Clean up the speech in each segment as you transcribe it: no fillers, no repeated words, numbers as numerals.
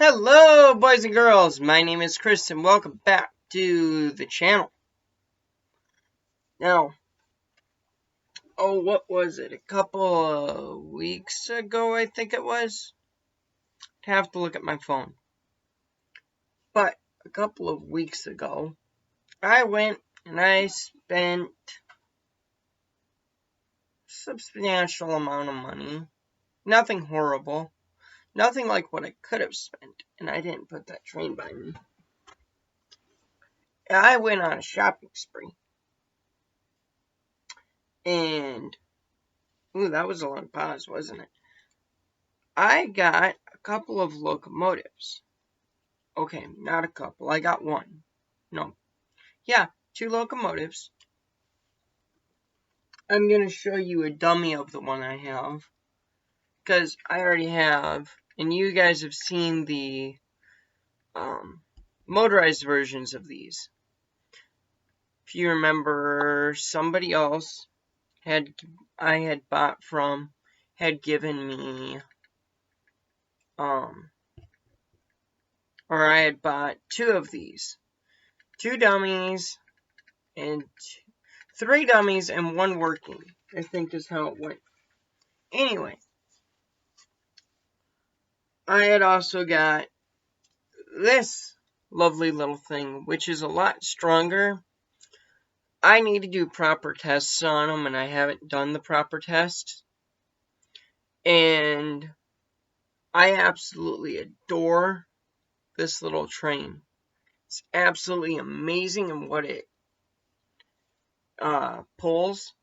Hello, boys and girls. My name is Chris, and welcome back to the channel. Now, what was it? A couple of weeks ago, I think it was. I have to look at my phone. But a couple of weeks ago, I went and I spent a substantial amount of money. Nothing horrible. Nothing like what I could have spent. And I didn't put that train by me. I went on a shopping spree. And ooh, that was a long pause, wasn't it? I got a couple of locomotives. Okay, not a couple. I got one. No. Yeah, 2 locomotives. I'm going to show you a dummy of the one I have. Because I already have. And you guys have seen the motorized versions of these. If you remember, somebody else I had bought from had given me or I had bought 2 of these. 2 dummies and 3 dummies and 1 working, I think is how it went. Anyway, I had also got this lovely little thing, which is a lot stronger. I need to do proper tests on them, and I haven't done the proper tests. And I absolutely adore this little train. It's absolutely amazing in what it pulls.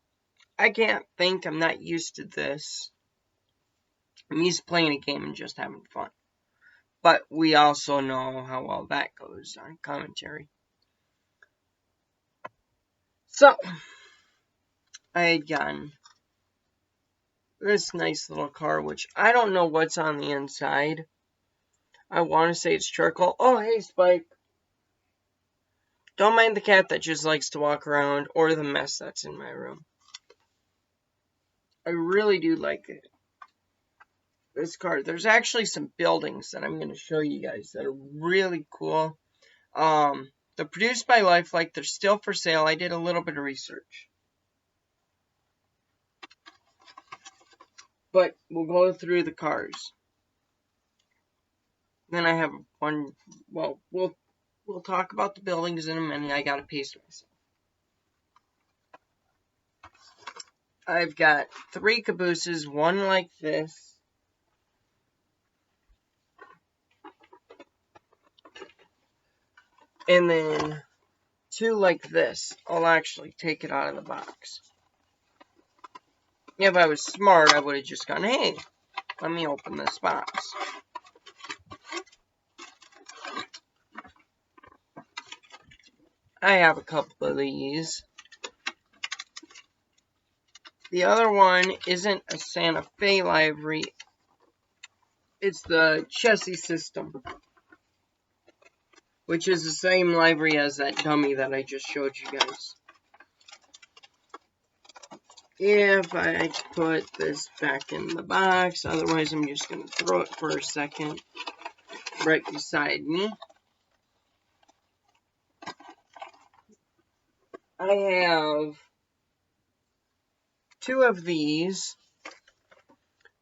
I can't think. I'm not used to this. I'm used to playing a game and just having fun. But we also know how well that goes on commentary. So, I had gotten this nice little car, which I don't know what's on the inside. I want to say it's charcoal. Oh, hey, Spike. Don't mind the cat that just likes to walk around or the mess that's in my room. I really do like it. This car. There's actually some buildings that I'm going to show you guys that are really cool. They're produced by Lifelike. They're still for sale. I did a little bit of research. But we'll go through the cars. Then I have one. Well, we'll talk about the buildings in a minute. I gotta pace myself. I've got 3 cabooses, 1 like this. And then 2 like this. I'll actually take it out of the box. If I was smart, I would have just gone, hey, let me open this box. I have a couple of these. The other one isn't a Santa Fe livery. It's the chassis system, which is the same livery as that dummy that I just showed you guys. If I put this back in the box, otherwise I'm just going to throw it for a second right beside me. I have 2 of these.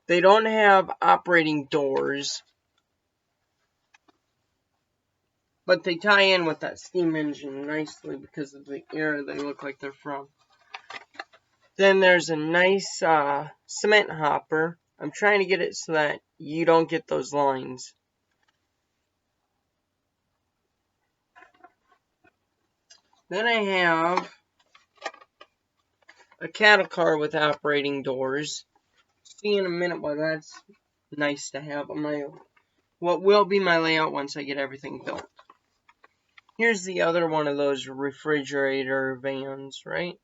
They don't have operating doors, but they tie in with that steam engine nicely because of the era they look like they're from. Then there's a nice cement hopper. I'm trying to get it so that you don't get those lines. Then I have a cattle car with operating doors. See in a minute why that's nice to have on my what will be my layout once I get everything built. Here's the other one of those refrigerator vans, right?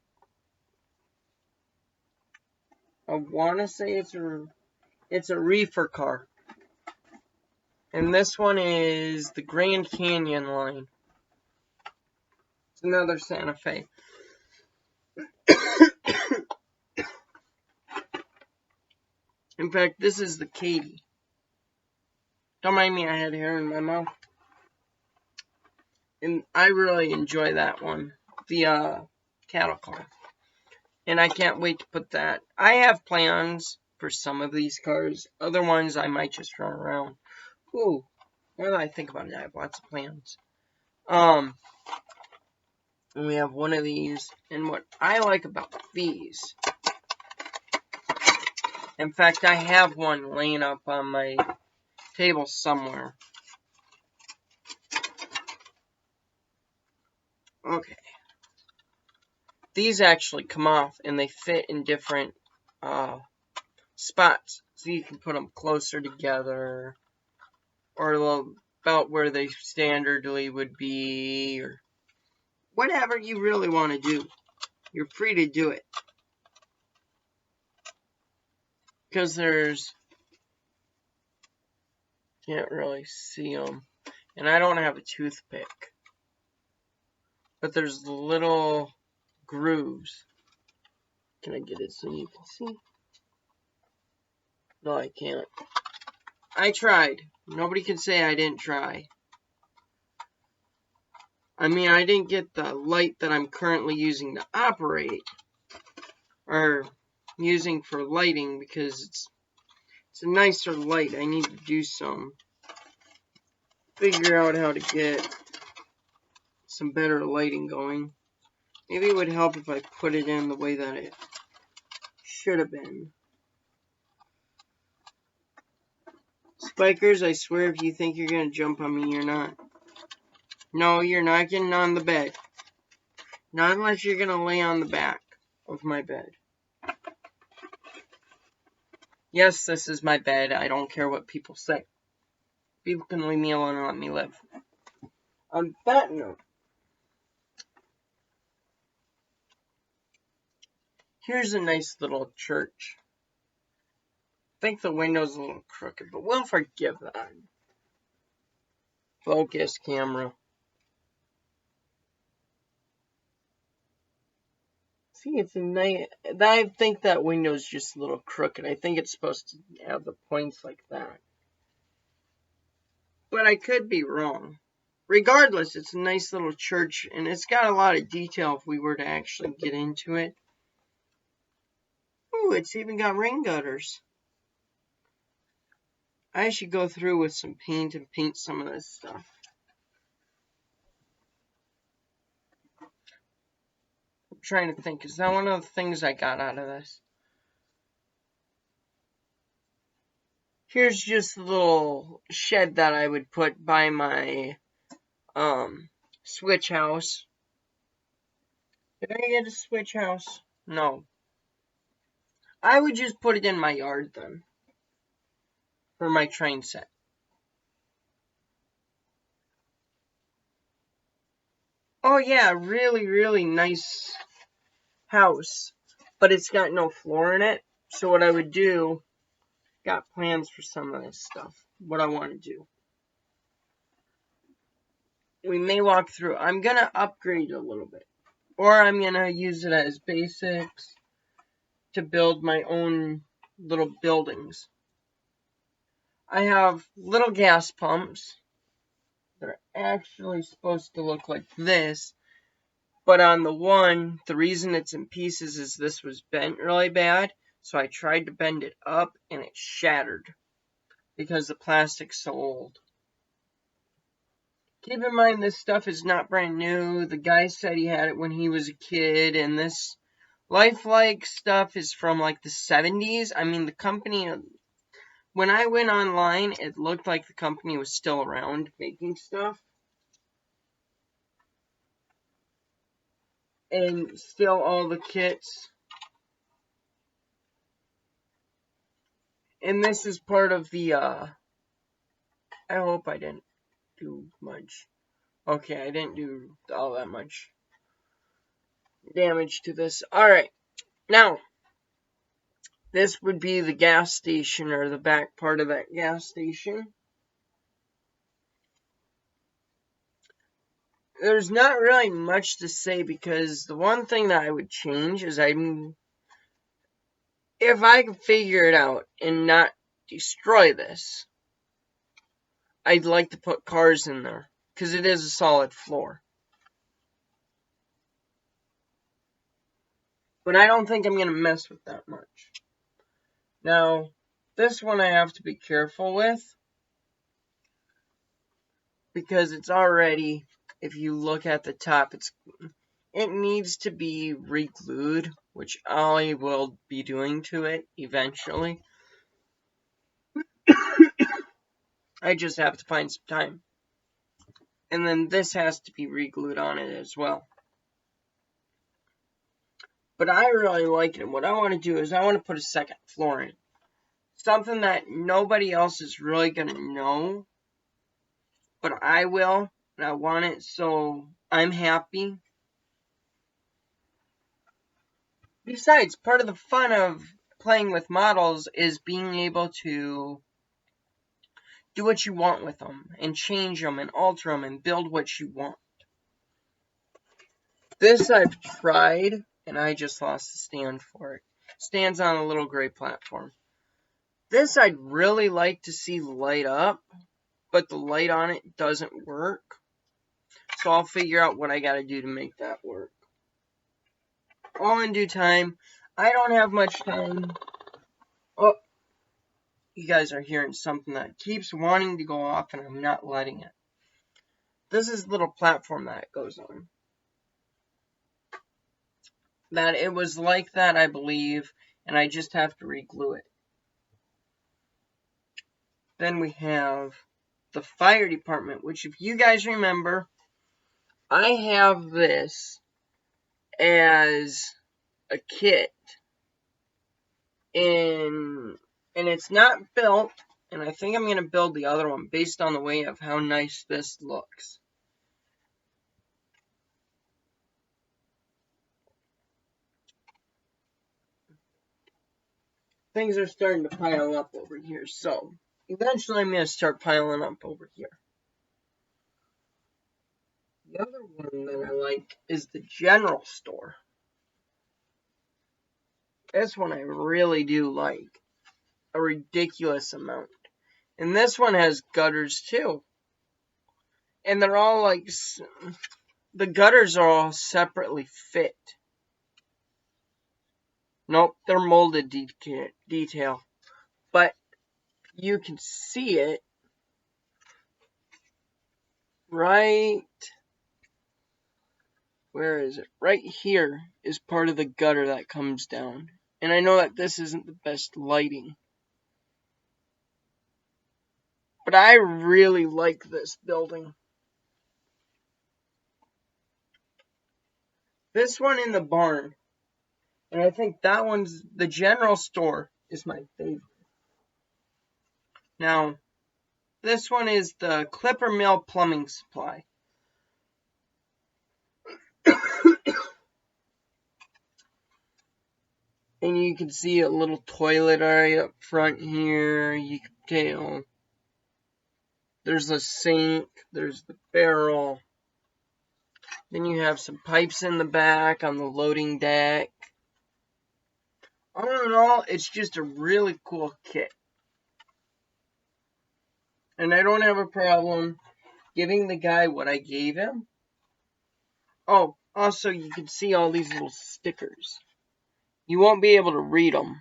I want to say it's a reefer car. And this one is the Grand Canyon line. It's another Santa Fe. In fact, this is the Katy. Don't mind me, I had hair in my mouth. And I really enjoy that one. The cattle car. And I can't wait to put that. I have plans for some of these cars. Other ones I might just run around. Ooh, what do I think about it? I have lots of plans. And we have one of these. And what I like about these, in fact, I have one laying up on my table somewhere. Okay. These actually come off and they fit in different spots. So you can put them closer together or about where they standardly would be, or whatever you really want to do. You're free to do it. Because can't really see them. And I don't have a toothpick. But there's little grooves. Can I get it so you can see? No, I can't. I tried. Nobody can say I didn't try. I mean, I didn't get the light that I'm currently using to operate. Or using for lighting because it's a nicer light. I need to figure out how to get some better lighting going. Maybe it would help if I put it in the way that it should have been. Spikers, I swear if you think you're going to jump on me, you're not. No, you're not getting on the bed. Not unless you're going to lay on the back of my bed. Yes, this is my bed. I don't care what people say. People can leave me alone and let me live. On that note, here's a nice little church. I think the window's a little crooked, but we'll forgive that. Focus, camera. See, it's a nice... I think that window's just a little crooked. I think it's supposed to have the points like that. But I could be wrong. Regardless, it's a nice little church, and it's got a lot of detail if we were to actually get into it. Ooh, it's even got rain gutters. I should go through with some paint and paint some of this stuff. I'm trying to think, is that one of the things I got out of this? Here's just a little shed that I would put by my switch house. Did I get a switch house? No. I would just put it in my yard then. For my train set. Oh yeah, really, really nice house. But it's got no floor in it. So what I would do, got plans for some of this stuff. What I want to do. We may walk through. I'm going to upgrade a little bit. Or I'm going to use it as basics to build my own little buildings. I have little gas pumps. They're actually supposed to look like this. But on the one, the reason it's in pieces is this was bent really bad. So I tried to bend it up and it shattered. Because the plastic's so old. Keep in mind this stuff is not brand new. The guy said he had it when he was a kid. And this lifelike stuff is from like the 70s. I mean the company... When I went online, it looked like the company was still around making stuff. And still all the kits. And this is part of the, I hope I didn't do much. Okay, I didn't do all that much damage to this. Alright, now, this would be the gas station, or the back part of that gas station. There's not really much to say, because the one thing that I would change is if I could figure it out and not destroy this, I'd like to put cars in there, because it is a solid floor. But I don't think I'm going to mess with that much. Now, this one I have to be careful with, because it's already, if you look at the top, it needs to be re-glued, which I will be doing to it eventually. I just have to find some time. And then this has to be re-glued on it as well. But I really like it. What I want to do is I want to put a second floor in. Something that nobody else is really going to know. But I will. And I want it so I'm happy. Besides, part of the fun of playing with models is being able to do what you want with them, and change them, and alter them, and build what you want. This I've tried, and I just lost the stand for it. Stands on a little gray platform. This I'd really like to see light up, but the light on it doesn't work. So I'll figure out what I gotta do to make that work. All in due time. I don't have much time. Oh, you guys are hearing something that keeps wanting to go off, and I'm not letting it. This is the little platform that it goes on. That it was like that, I believe, and I just have to re-glue it. Then we have the fire department, which, if you guys remember, I have this as a kit, and it's not built, and I think I'm going to build the other one based on the way of how nice this looks. Things are starting to pile up over here, so eventually I'm going to start piling up over here. The other one that I like is the general store. This one I really do like a ridiculous amount. And this one has gutters too. And they're all like, the gutters are all separately fit. Nope, they're molded detail. But you can see it right, where is it? Right here is part of the gutter that comes down. And I know that this isn't the best lighting, but I really like this building. This one in the barn, and I think that one's, the general store, is my favorite. Now, this one is the Clipper Mill Plumbing Supply. And you can see a little toilet area up front here. You can tell. There's a sink. There's the barrel. Then you have some pipes in the back on the loading deck. All in all, it's just a really cool kit. And I don't have a problem giving the guy what I gave him. Oh, also you can see all these little stickers. You won't be able to read them,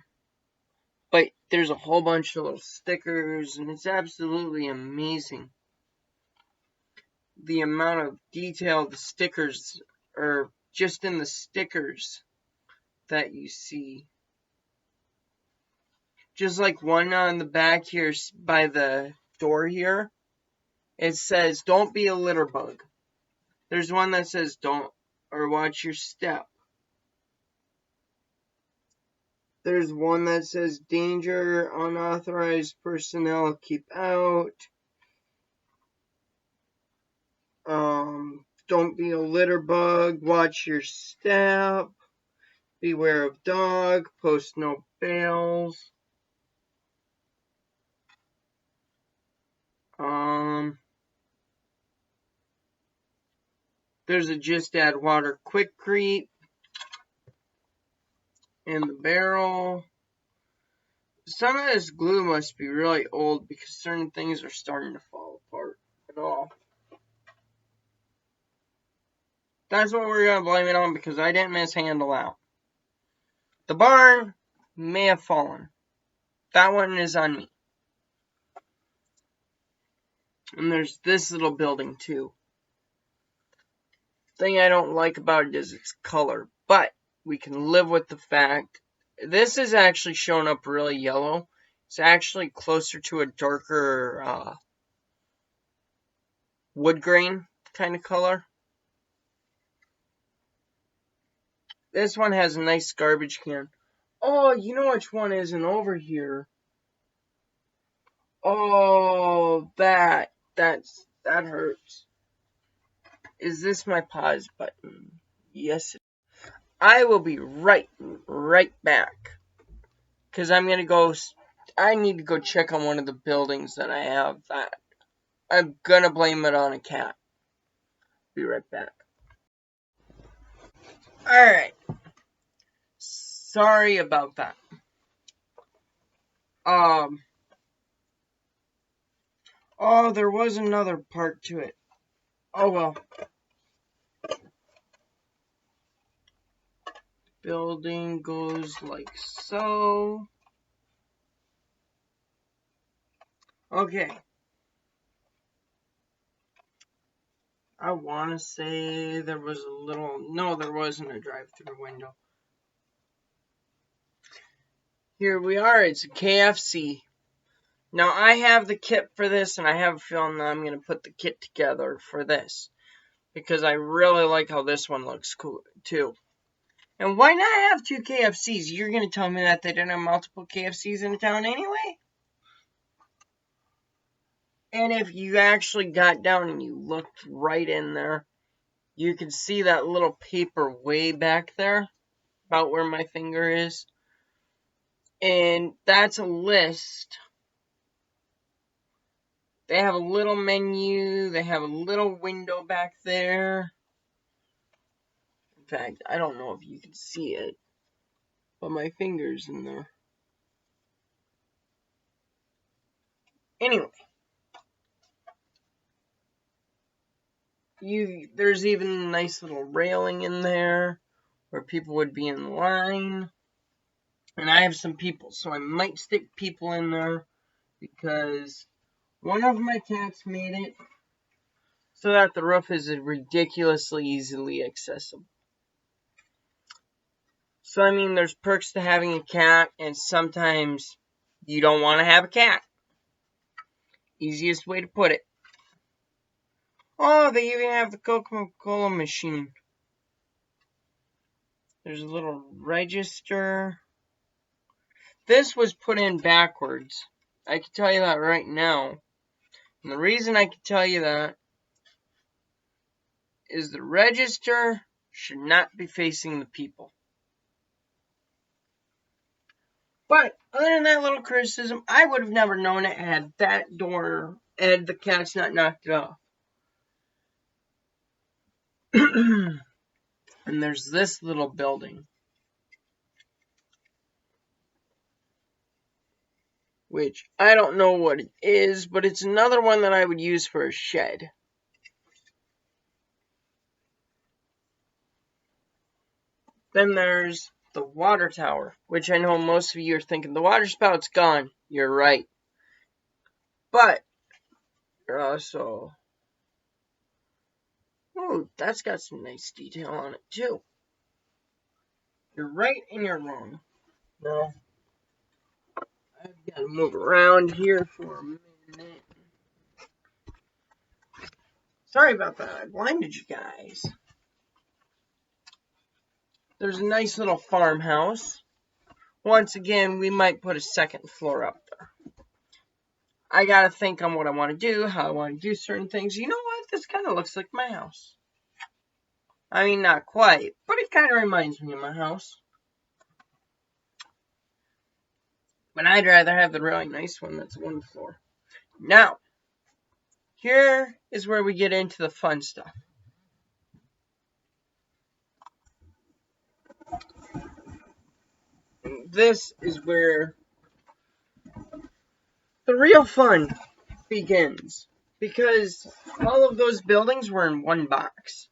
but there's a whole bunch of little stickers, and it's absolutely amazing the amount of detail the stickers, or just in the stickers, that you see. Just like one on the back here by the door here, it says, "Don't be a litter bug." There's one that says, "Don't," or "Watch your step." There's one that says, "Danger, unauthorized personnel, keep out." Don't be a litter bug, watch your step, beware of dog, post no bails. There's a just add water quickcrete in the barrel. Some of this glue must be really old because certain things are starting to fall apart at all. That's what we're going to blame it on because I didn't mishandle out. The barn may have fallen. That one is on me. And there's this little building too. Thing I don't like about it is its color, but we can live with the fact this is actually showing up really yellow. It's actually closer to a darker wood grain kind of color. This one has a nice garbage can. Oh, you know which one isn't over here? Oh, that hurts. Is this my pause button? Yes. I will be right back. Because I'm going to go, I need to go check on one of the buildings that I have that I'm going to blame it on a cat. Be right back. Alright. Sorry about that. Oh, there was another part to it. Oh well. Building goes like so. Okay. I want to say there was a little... No, there wasn't a drive-through window. Here we are. It's a KFC. Now, I have the kit for this, and I have a feeling that I'm going to put the kit together for this. Because I really like how this one looks cool, too. And why not have 2 KFCs? You're going to tell me that they didn't have multiple KFCs in town anyway? And if you actually got down and you looked right in there, you can see that little paper way back there, about where my finger is. And that's a list. They have a little menu, they have a little window back there. In fact, I don't know if you can see it, but my finger's in there. Anyway. There's even a nice little railing in there where people would be in line. And I have some people, so I might stick people in there because one of my cats made it so that the roof is ridiculously easily accessible. So, I mean, there's perks to having a cat, and sometimes you don't want to have a cat. Easiest way to put it. Oh, they even have the Coca-Cola machine. There's a little register. This was put in backwards. I can tell you that right now. And the reason I can tell you that is the register should not be facing the people. But other than that little criticism, I would have never known it had that door, had the cats not knocked it off. And there's this little building, which I don't know what it is, but it's another one that I would use for a shed. Then there's the water tower, which I know most of you are thinking, the water spout's gone. You're right. But, you're also... Oh, that's got some nice detail on it, too. You're right and you're wrong. Now, I've got to move around here for a minute. Sorry about that. I blinded you guys. There's a nice little farmhouse. Once again, we might put a second floor up there. I got to think on what I want to do, how I want to do certain things. You know what? This kind of looks like my house. I mean, not quite, but it kind of reminds me of my house. But I'd rather have the really nice one that's one floor. Now, here is where we get into the fun stuff. This is where the real fun begins. Because all of those buildings were in one box.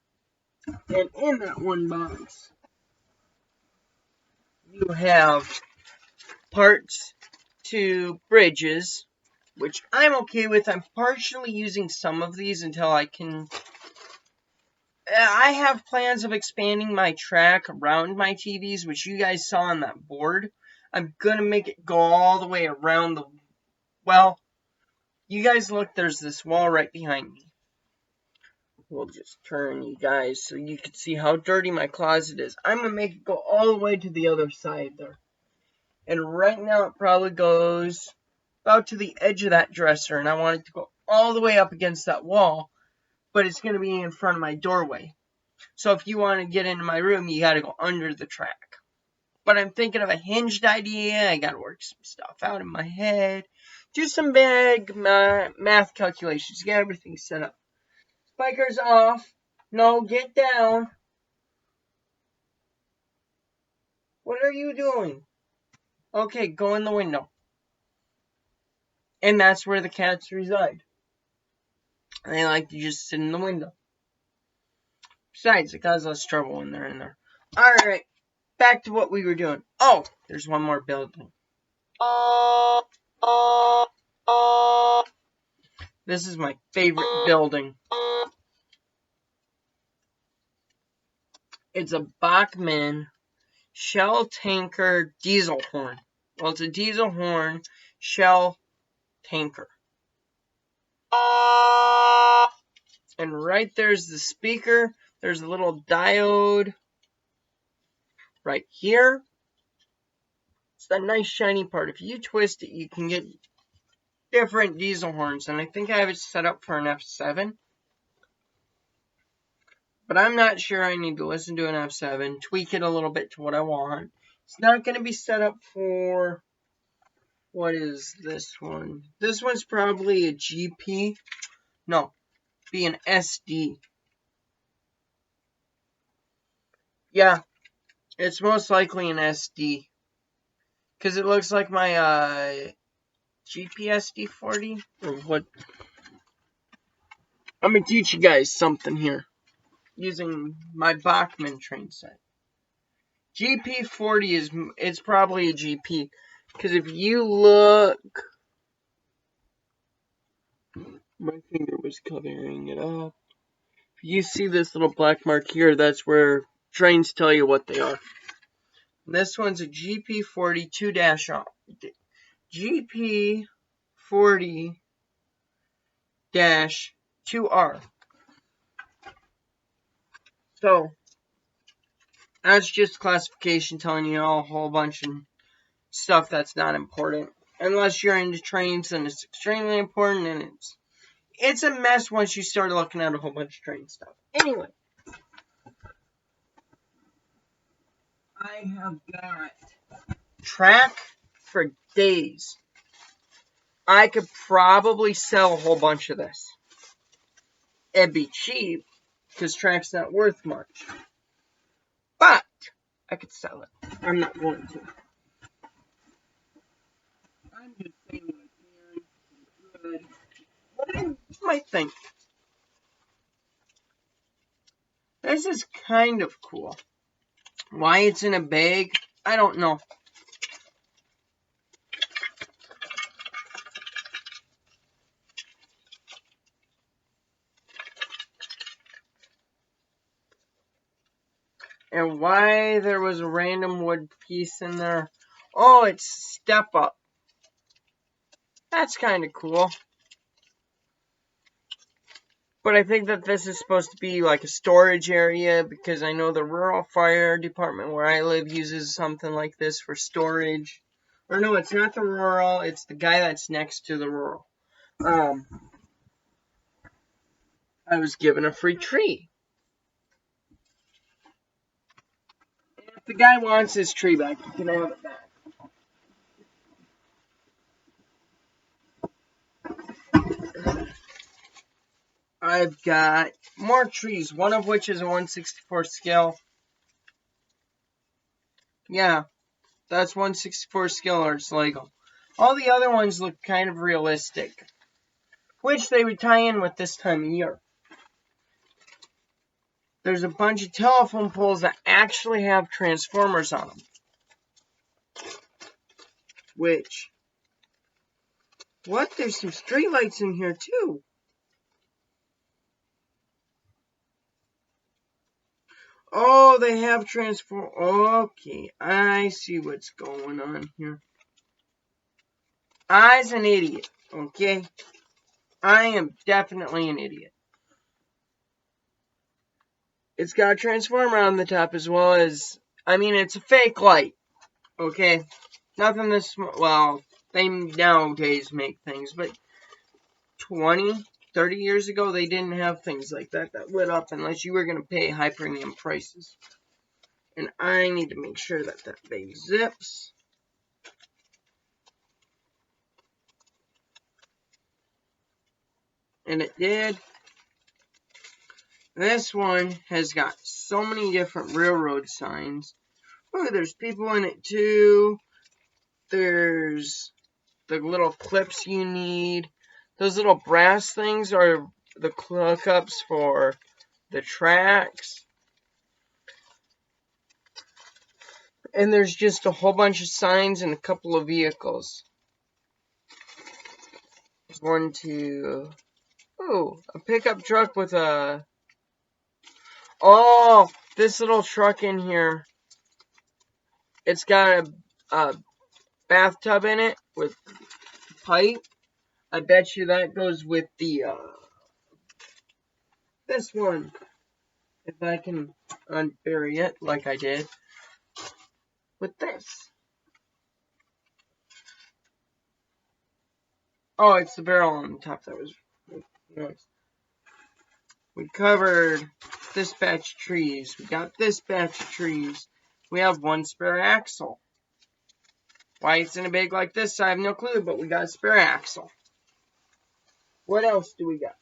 And in that one box, you have parts to bridges, which I'm okay with. I'm partially using some of these until I can... I have plans of expanding my track around my TVs, which you guys saw on that board. I'm going to make it go all the way around the... Well, you guys look, there's this wall right behind me. We'll just turn you guys so you can see how dirty my closet is. I'm going to make it go all the way to the other side there. And right now it probably goes about to the edge of that dresser. And I want it to go all the way up against that wall. But it's going to be in front of my doorway. So if you want to get into my room, you got to go under the track. But I'm thinking of a hinged idea. I got to work some stuff out in my head. Do some big math calculations. Get everything set up. Spikers off. No, get down. What are you doing? Okay, go in the window. And that's where the cats reside. They like to just sit in the window. Besides, it causes less trouble when they're in there. Alright, back to what we were doing. Oh, there's one more building. This is my favorite building. It's a Bachmann Shell Tanker Diesel Horn. Well, it's a diesel horn shell tanker. And right there's the speaker. There's a little diode right here. It's that nice shiny part. If you twist it, you can get different diesel horns. And I think I have it set up for an F7. But I'm not sure. I need to listen to an F7, tweak it a little bit to what I want. It's not going to be set up for... What is this one? This one's probably a GP. No, be an SD. Yeah, it's most likely an SD. Because it looks like my GPSD40. Or what? I'm going to teach you guys something here. Using my Bachmann train set. GP40 it's probably a GP. Because if you look... My finger was covering it up. If you see this little black mark here, that's where trains tell you what they are. This one's a GP40 2-R. GP40-2R. So, that's just classification telling you a whole bunch of stuff that's not important. Unless you're into trains, and it's extremely important, and it's a mess once you start looking at a whole bunch of train stuff. Anyway, I have got track for days. I could probably sell a whole bunch of this. It'd be cheap, because track's not worth much. But, I could sell it. I'm not going to. I'm just saying what I might think. This is kind of cool. Why it's in a bag, I don't know. And why there was a random wood piece in there. Oh, it's step up. That's kind of cool. But I think that this is supposed to be like a storage area, because I know the rural fire department where I live uses something like this for storage. Or no, it's not the rural, it's the guy that's next to the rural. I was given a free tree. And if the guy wants his tree back, he can have it back. I've got more trees, one of which is a 1/64 scale. Yeah, that's 1/64 scale, or it's Lego. All the other ones look kind of realistic, which they would tie in with this time of year. There's a bunch of telephone poles that actually have transformers on them. Which, what? There's some streetlights in here too. Oh, they have transform. Okay, I see what's going on here. I's an idiot, okay? I am definitely an idiot. It's got a transformer on the top as well as, I mean, it's a fake light, okay? Nothing this, well, they nowadays make things, but 20, 30 years ago, they didn't have things like that lit up unless you were going to pay high premium prices. And I need to make sure that that bag zips. And it did. This one has got so many different railroad signs. Oh, there's people in it too. There's the little clips you need. Those little brass things are the hookups for the tracks. And there's just a whole bunch of signs and a couple of vehicles. There's one, two. Oh, a pickup truck with a... Oh, this little truck in here. It's got a bathtub in it with pipe. I bet you that goes with the, this one. If I can unbury it like I did with this. Oh, it's the barrel on the top that was nice. We covered this batch of trees. We got this batch of trees. We have one spare axle. Why it's in a bag like this, I have no clue, but we got a spare axle. What else do we got?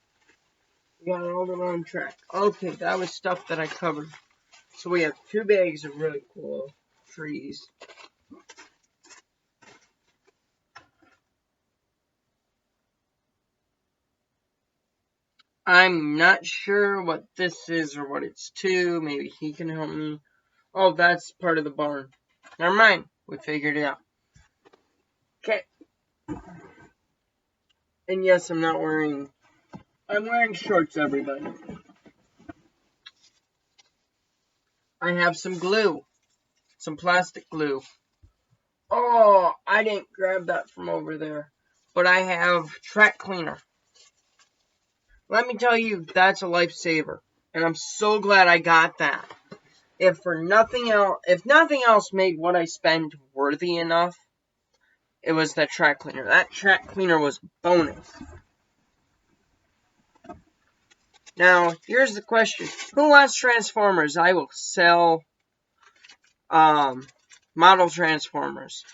We got all the wrong track. Okay, that was stuff that I covered. So we have 2 bags of really cool trees. I'm not sure what this is or what it's to. Maybe he can help me. Oh, that's part of the barn. Never mind. We figured it out. Okay. And yes, I'm wearing shorts, everybody. I have some glue. Some plastic glue. Oh, I didn't grab that from over there. But I have track cleaner. Let me tell you, that's a lifesaver. And I'm so glad I got that. If nothing else made what I spent worthy enough, it was that track cleaner. That track cleaner was bonus. Now, here's the question. Who wants Transformers? I will sell model Transformers.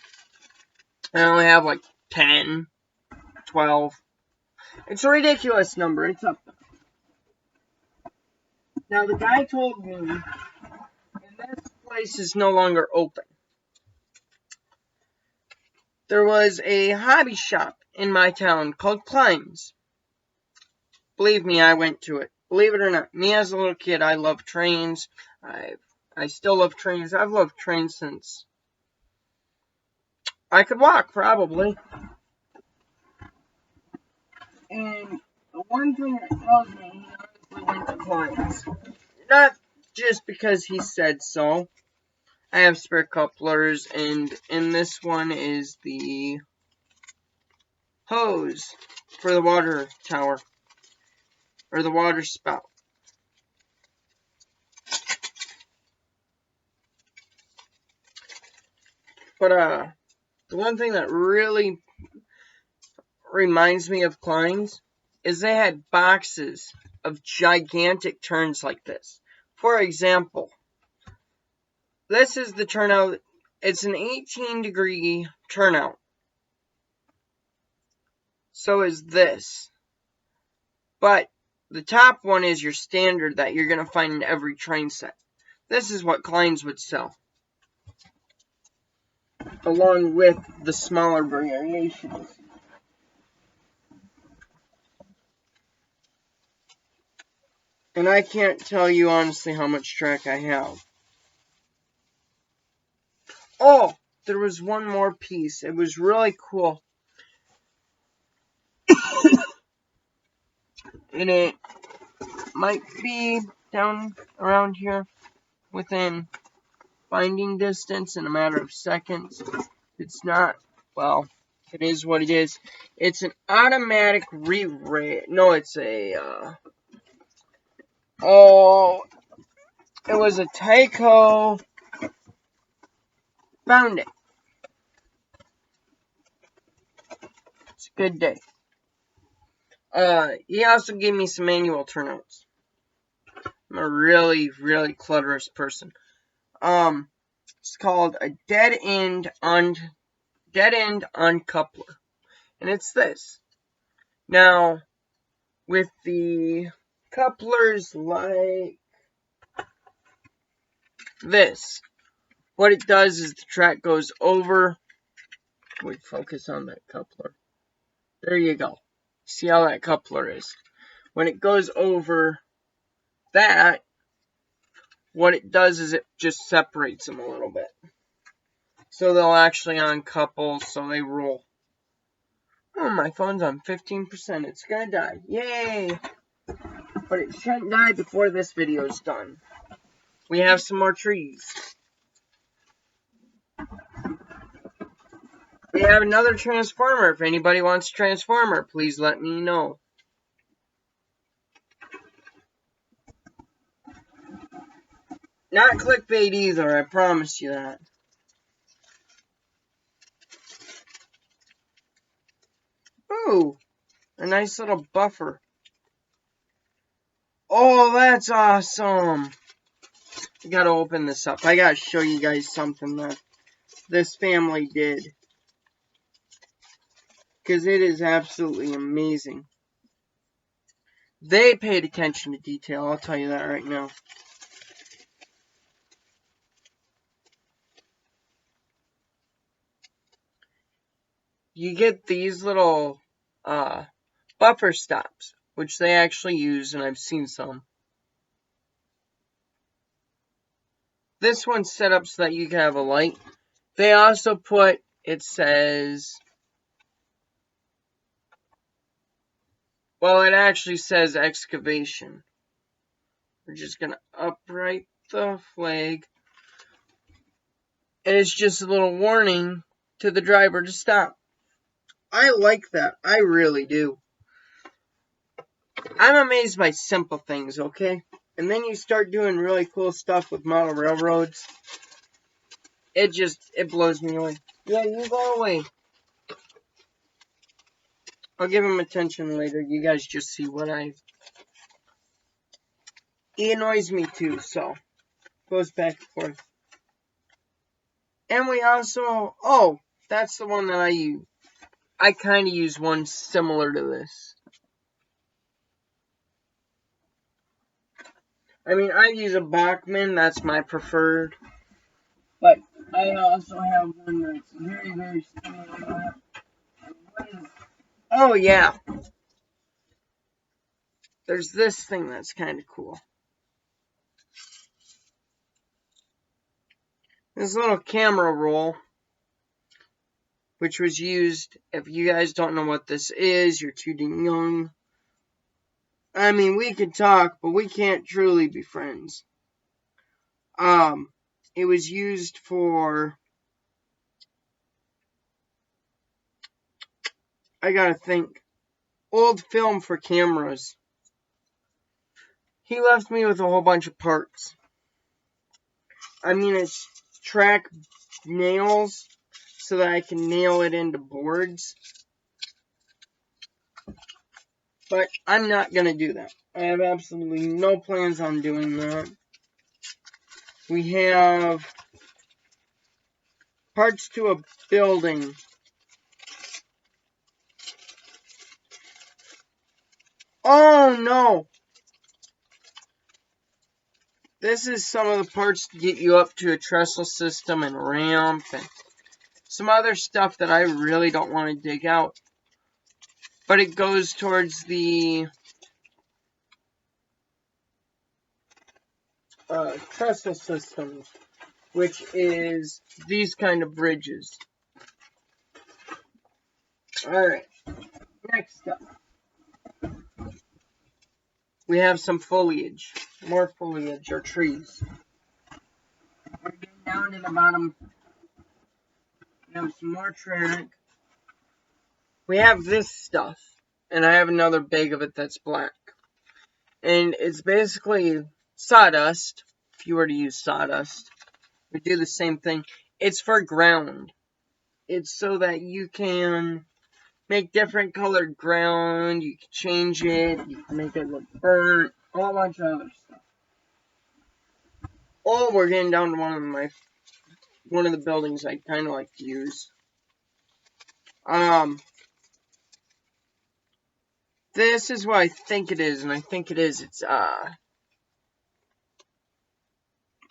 I only have like 10, 12. It's a ridiculous number. It's up there. Now, the guy told me, and this place is no longer open. There was a hobby shop in my town called Klein's. Believe me, I went to it. Believe it or not, me as a little kid, I love trains. I still love trains. I've loved trains since I could walk, probably. And the one thing that tells me he honestly went to Klein's. Not just because he said so. I have spare couplers, and in this one is the hose for the water tower, or the water spout. But, the one thing that really reminds me of Klein's is they had boxes of gigantic turns like this. For example, this is the turnout. It's an 18-degree turnout. So is this. But the top one is your standard that you're going to find in every train set. This is what Klein's would sell. along with the smaller variations. And I can't tell you honestly how much track I have. Oh, there was one more piece. It was really cool. And it might be down around here within finding distance in a matter of seconds. It's not, well, it is what it is. It's an automatic re-rail. No, it's a, it was a Tyco. Found it. It's a good day. He also gave me some manual turnouts. I'm a really, really clutterous person. It's called a dead end uncoupler. And it's this. Now, with the couplers like this, what it does is the track goes over. Wait, focus on that coupler. There you go. See how that coupler is. When it goes over that, what it does is it just separates them a little bit. So they'll actually uncouple, so they roll. Oh, my phone's on 15%. It's gonna die. Yay! But it shouldn't die before this video is done. We have some more trees. We have another transformer. If anybody wants a transformer, please let me know. Not clickbait either, I promise you that. Ooh, a nice little buffer. Oh, that's awesome. I gotta open this up. I gotta show you guys something that this family did. Because it is absolutely amazing. They paid attention to detail, I'll tell you that right now. You get these little buffer stops, which they actually use, and I've seen some. This one's set up so that you can have a light. They also put, it says, well, it actually says excavation. We're just going to upright the flag. And it's just a little warning to the driver to stop. I like that. I really do. I'm amazed by simple things, okay? And then you start doing really cool stuff with model railroads. It blows me away. Yeah, you go away. I'll give him attention later. You guys just see what he annoys me too, so. Goes back and forth. And we also, oh, that's the one that I use. I kind of use one similar to this. I mean, I use a Bachmann, that's my preferred. But I also have one that's very, very similar to that. Oh, yeah. There's this thing that's kind of cool. This little camera roll, which was used, if you guys don't know what this is, you're too young. I mean, we can talk, but we can't truly be friends. It was used for, I gotta think, old film for cameras. He left me with a whole bunch of parts. I mean, it's track nails so that I can nail it into boards. But I'm not gonna do that. I have absolutely no plans on doing that. We have parts to a building. Oh no! This is some of the parts to get you up to a trestle system and ramp and some other stuff that I really don't want to dig out. But it goes towards the trestle systems, which is these kind of bridges. Alright, next up. We have some foliage. More foliage, or trees. We're getting down to the bottom. We have some more track. We have this stuff. And I have another bag of it that's black. And it's basically sawdust. If you were to use sawdust, we do the same thing. It's for ground. It's so that you can make different colored ground. You can change it. You can make it look burnt. A whole bunch of other stuff. Oh, we're getting down to one of the buildings I kind of like to use. This is what I think it is, and I think it is. It's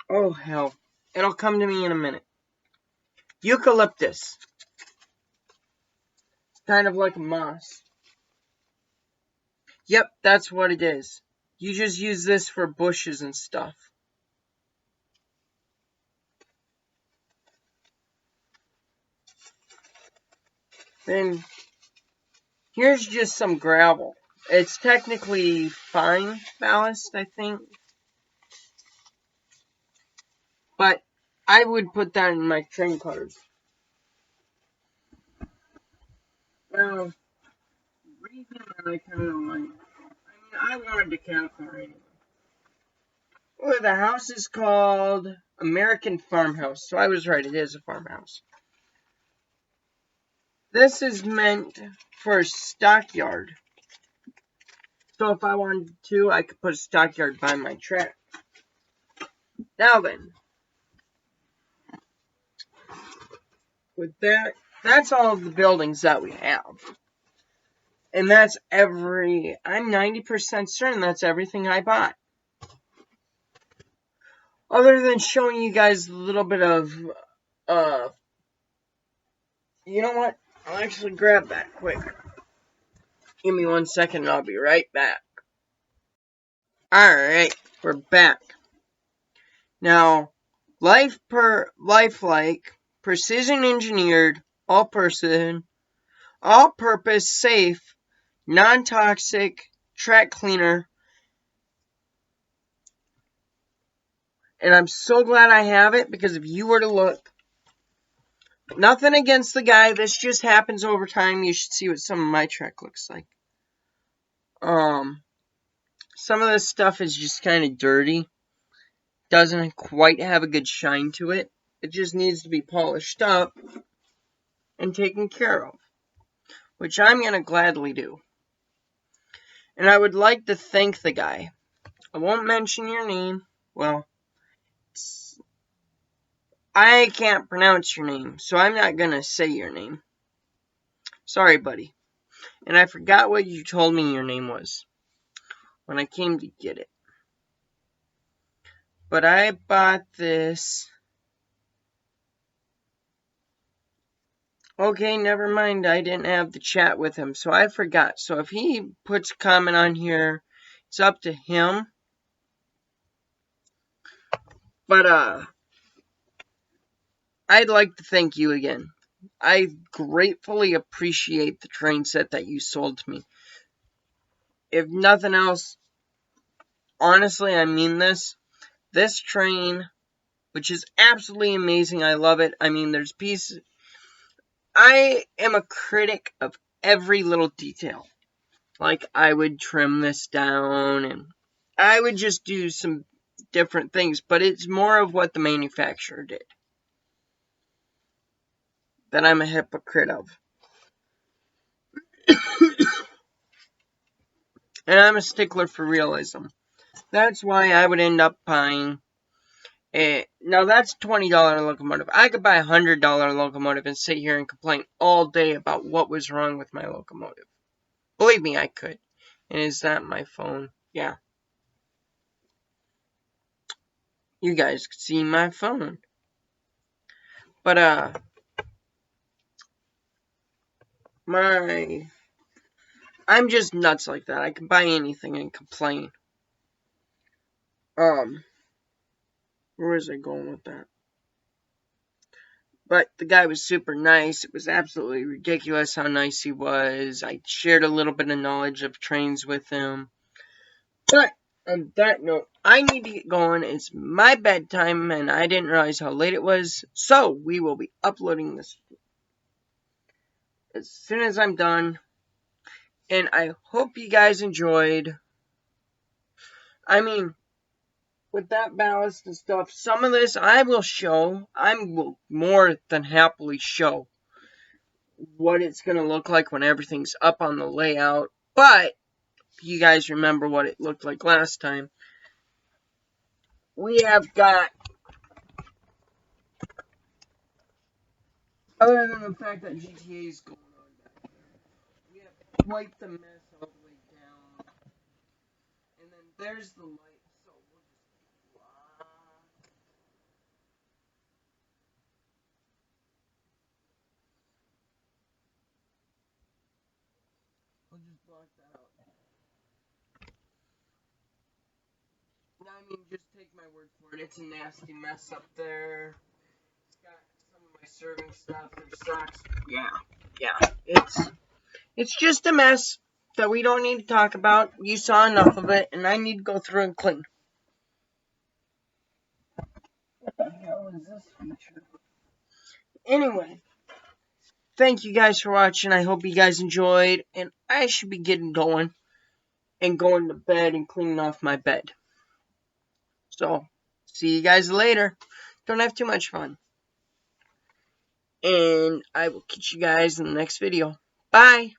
oh hell, it'll come to me in a minute. Eucalyptus. It's kind of like a moss. Yep, that's what it is. You just use this for bushes and stuff. Then, here's just some gravel. It's technically fine ballast, I think. But I would put that in my train cars. Well, reason that I kind of like. I wanted a cat car anyway. Well, the house is called American Farmhouse. So I was right, it is a farmhouse. This is meant for a stockyard. So if I wanted to, I could put a stockyard by my track. Now then, with that, that's all of the buildings that we have. And that's I'm 90% certain that's everything I bought. Other than showing you guys a little bit of, you know what? I'll actually grab that quick. Give me 1 second and I'll be right back. Alright, we're back. Now, lifelike, precision engineered, all-purpose, safe, non-toxic, track cleaner. And I'm so glad I have it, because if you were to look, nothing against the guy, this just happens over time. You should see what some of my track looks like. Some of this stuff is just kind of dirty. Doesn't quite have a good shine to it. It just needs to be polished up and taken care of, which I'm going to gladly do. And I would like to thank the guy. I won't mention your name. Well, I can't pronounce your name, so I'm not going to say your name. Sorry, buddy. And I forgot what you told me your name was when I came to get it. But I bought this. Okay, never mind. I didn't have the chat with him, so I forgot. So if he puts a comment on here, it's up to him. But, I'd like to thank you again. I gratefully appreciate the train set that you sold to me. If nothing else, honestly, I mean this. This train, which is absolutely amazing, I love it. I mean, there's pieces. I am a critic of every little detail. Like, I would trim this down, and I would just do some different things. But it's more of what the manufacturer did that I'm a hypocrite of. And I'm a stickler for realism. That's why I would end up buying now that's $20 locomotive. I could buy a $100 locomotive and sit here and complain all day about what was wrong with my locomotive. Believe me, I could. And is that my phone? Yeah. You guys could see my phone. But, I'm just nuts like that. I can buy anything and complain. Where was I going with that? But the guy was super nice. It was absolutely ridiculous how nice he was. I shared a little bit of knowledge of trains with him. But on that note, I need to get going. It's my bedtime, and I didn't realize how late it was. So we will be uploading this as soon as I'm done. And I hope you guys enjoyed. I mean, with that ballast and stuff, some of this I will show. I will more than happily show what it's going to look like when everything's up on the layout. But you guys remember what it looked like last time. We have got, other than the fact that GTA is going on back there, we have quite the mess all the way down. And then there's the light, so we'll just block. We'll just block that out. I mean, just take my word for it. It's a nasty mess up there. It's got some of my serving stuff. There's socks. Yeah. It's just a mess that we don't need to talk about. You saw enough of it, and I need to go through and clean. What the hell is this feature? Anyway, thank you guys for watching. I hope you guys enjoyed, and I should be getting going and going to bed and cleaning off my bed. So, see you guys later. Don't have too much fun. And I will catch you guys in the next video. Bye.